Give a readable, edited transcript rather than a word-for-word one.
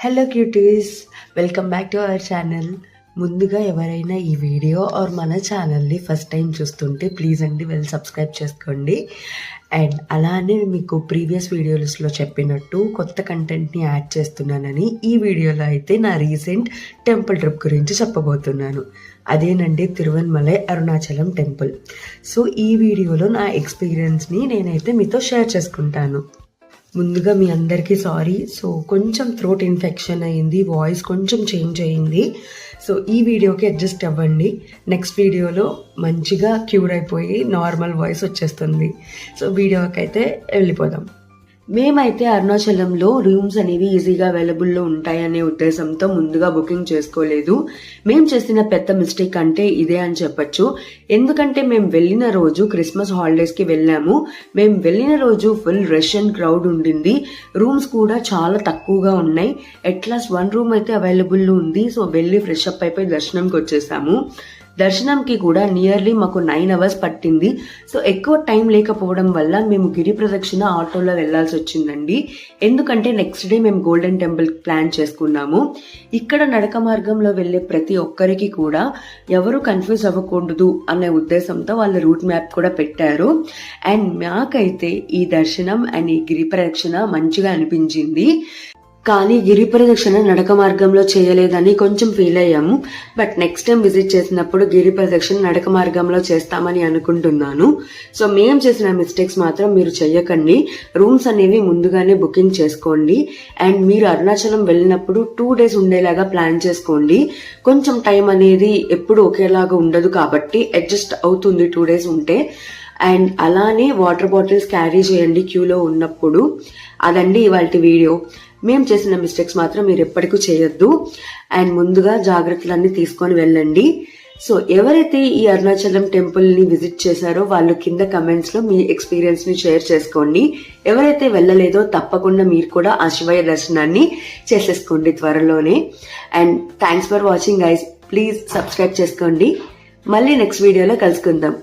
Hello cuties, welcome back to our channel. ముందుగా ఎవరైనా ఈ వీడియో ఆర్ మన ఛానల్ని ఫస్ట్ టైం చూస్తుంటే ప్లీజ్ అండి వెళ్ళి సబ్స్క్రైబ్ చేసుకోండి. అండ్ అలానే మీకు ప్రీవియస్ వీడియోస్లో చెప్పినట్టు కొత్త కంటెంట్ని యాడ్ చేస్తున్నానని ఈ వీడియోలో అయితే నా రీసెంట్ టెంపుల్ ట్రిప్ గురించి చెప్పబోతున్నాను. అదేనండి తిరువన్మలై అరుణాచలం టెంపుల్. సో ఈ వీడియోలో నా ఎక్స్పీరియన్స్ని నేనైతే మీతో షేర్ చేసుకుంటాను. ముందుగా మీ అందరికీ సారీ. సో కొంచెం థ్రోట్ ఇన్ఫెక్షన్ అయ్యింది, వాయిస్ కొంచెం చేంజ్ అయ్యింది. సో ఈ వీడియోకి అడ్జస్ట్ అవ్వండి. నెక్స్ట్ వీడియోలో మంచిగా క్యూర్ అయిపోయి నార్మల్ వాయిస్ వచ్చేస్తుంది. సో వీడియోకి అయితే వెళ్ళిపోదాం. మేమైతే అరుణాచలంలో రూమ్స్ అనేవి ఈజీగా అవైలబుల్లో ఉంటాయనే ఉద్దేశంతో ముందుగా బుకింగ్ చేసుకోలేదు. మేము చేసిన పెద్ద మిస్టేక్ అంటే ఇదే అని చెప్పొచ్చు. ఎందుకంటే మేము వెళ్ళిన రోజు క్రిస్మస్ హాలిడేస్కి వెళ్ళాము. మేము వెళ్ళిన రోజు ఫుల్ రష్ అండ్ క్రౌడ్ ఉండింది. రూమ్స్ కూడా చాలా తక్కువగా ఉన్నాయి. అట్లాస్ట్ 1 రూమ్ అయితే అవైలబుల్లో ఉంది. సో వెళ్ళి ఫ్రెష్ అప్ అయిపోయి దర్శనంకి వచ్చేసాము. దర్శనంకి కూడా నియర్లీ మాకు 9 hours పట్టింది. సో ఎక్కువ టైం లేకపోవడం వల్ల మేము గిరి ప్రదక్షిణ ఆటోలో వెళ్లాల్సి వచ్చిందండి. ఎందుకంటే నెక్స్ట్ డే మేము గోల్డెన్ టెంపుల్ ప్లాన్ చేసుకున్నాము. ఇక్కడ నడక మార్గంలో వెళ్లే ప్రతి ఒక్కరికి కూడా ఎవరు కన్ఫ్యూజ్ అవ్వకూడదు అనే ఉద్దేశంతో వాళ్ళ రూట్ మ్యాప్ కూడా పెట్టారు. అండ్ మాకైతే ఈ దర్శనం అండ్ ఈ గిరి ప్రదక్షిణ మంచిగా అనిపించింది. కానీ గిరి ప్రదక్షిణ నడక మార్గంలో చేయలేదని కొంచెం ఫీల్ అయ్యాము. బట్ నెక్స్ట్ టైం విజిట్ చేసినప్పుడు గిరి ప్రదక్షిణ నడక మార్గంలో చేస్తామని అనుకుంటున్నాను. సో మేము చేసిన మిస్టేక్స్ మాత్రం మీరు చెయ్యకండి. రూమ్స్ అనేవి ముందుగానే బుకింగ్ చేసుకోండి. అండ్ మీరు అరుణాచలం వెళ్ళినప్పుడు 2 days ఉండేలాగా ప్లాన్ చేసుకోండి. కొంచెం టైం అనేది ఎప్పుడు ఒకేలాగా ఉండదు కాబట్టి అడ్జస్ట్ అవుతుంది 2 days ఉంటే. అండ్ అలానే వాటర్ బాటిల్స్ క్యారీ చేయండి క్యూలో ఉన్నప్పుడు. అదండి ఇవాళ వీడియో. మేము చేసిన మిస్టేక్స్ మాత్రం మీరు ఎప్పటికీ చేయొద్దు. అండ్ ముందుగా జాగ్రత్తలన్నీ తీసుకొని వెళ్ళండి. సో ఎవరైతే ఈ అరుణాచలం టెంపుల్ ని విజిట్ చేశారో వాళ్ళు కింద కమెంట్స్ లో మీ ఎక్స్పీరియన్స్ ని షేర్ చేసుకోండి. ఎవరైతే వెళ్ళలేదో తప్పకుండా మీరు కూడా ఆ శివయ్య దర్శనాన్ని చేసేసుకోండి త్వరలోనే. And thanks for watching guys. Please subscribe చేసుకోండి. మళ్ళీ నెక్స్ట్ వీడియోలో కలుసుకుందాం.